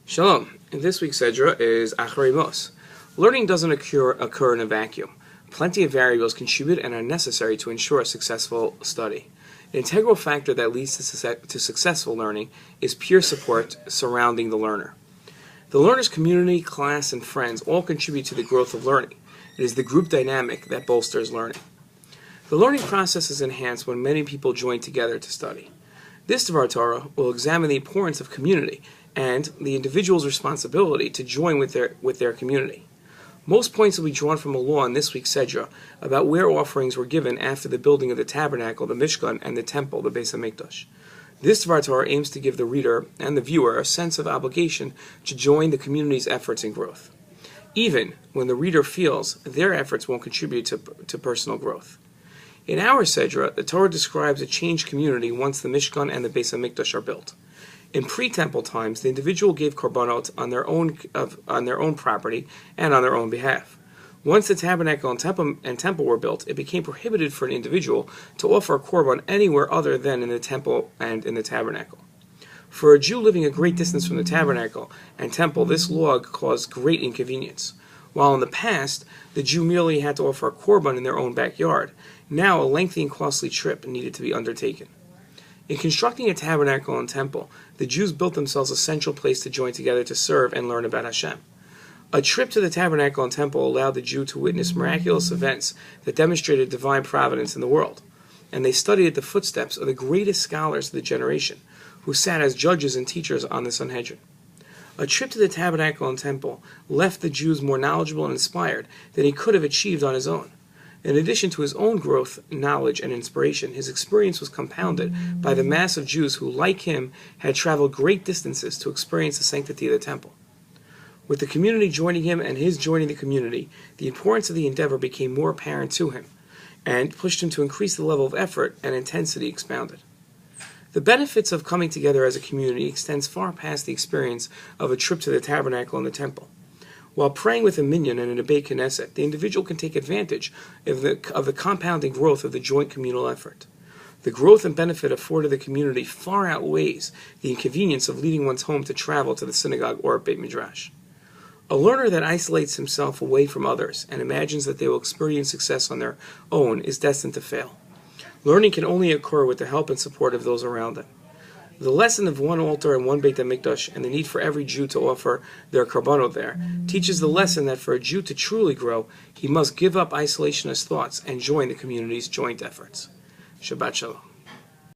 Shalom. In this week's Sedra is Acharei Mos. Learning doesn't occur in a vacuum. Plenty of variables contribute and are necessary to ensure a successful study. An integral factor that leads to successful learning is peer support surrounding the learner. The learner's community, class, and friends all contribute to the growth of learning. It is the group dynamic that bolsters learning. The learning process is enhanced when many people join together to study. This Dvar Torah will examine the importance of community and the individual's responsibility to join with their community. Most points will be drawn from a law in this week's Sedra about where offerings were given after the building of the tabernacle, the Mishkan, and the temple, the Beis HaMikdash. This Dvar Torah aims to give the reader and the viewer a sense of obligation to join the community's efforts and growth, even when the reader feels their efforts won't contribute to personal growth. In our Sedra, the Torah describes a changed community once the Mishkan and the Beis HaMikdash are built. In pre-temple times, the individual gave korbanot on their own property and on their own behalf. Once the tabernacle and temple were built, it became prohibited for an individual to offer a korban anywhere other than in the temple and in the tabernacle. For a Jew living a great distance from the tabernacle and temple, this law caused great inconvenience. While in the past, the Jew merely had to offer a korban in their own backyard, now a lengthy and costly trip needed to be undertaken. In constructing a tabernacle and temple, the Jews built themselves a central place to join together to serve and learn about Hashem. A trip to the tabernacle and temple allowed the Jew to witness miraculous events that demonstrated divine providence in the world, and they studied at the footsteps of the greatest scholars of the generation, who sat as judges and teachers on the Sanhedrin. A trip to the tabernacle and temple left the Jews more knowledgeable and inspired than he could have achieved on his own. In addition to his own growth, knowledge, and inspiration, his experience was compounded by the mass of Jews who, like him, had traveled great distances to experience the sanctity of the temple. With the community joining him and his joining the community, the importance of the endeavor became more apparent to him, and pushed him to increase the level of effort and intensity expounded. The benefits of coming together as a community extends far past the experience of a trip to the tabernacle and the temple. While praying with a minyan and in a Beit Knesset, the individual can take advantage of the compounding growth of the joint communal effort. The growth and benefit afforded the community far outweighs the inconvenience of leaving one's home to travel to the synagogue or a Beit Midrash. A learner that isolates himself away from others and imagines that they will experience success on their own is destined to fail. Learning can only occur with the help and support of those around them. The lesson of one altar and one Beit HaMikdash and the need for every Jew to offer their korbanot there teaches the lesson that for a Jew to truly grow, he must give up isolationist thoughts and join the community's joint efforts. Shabbat Shalom.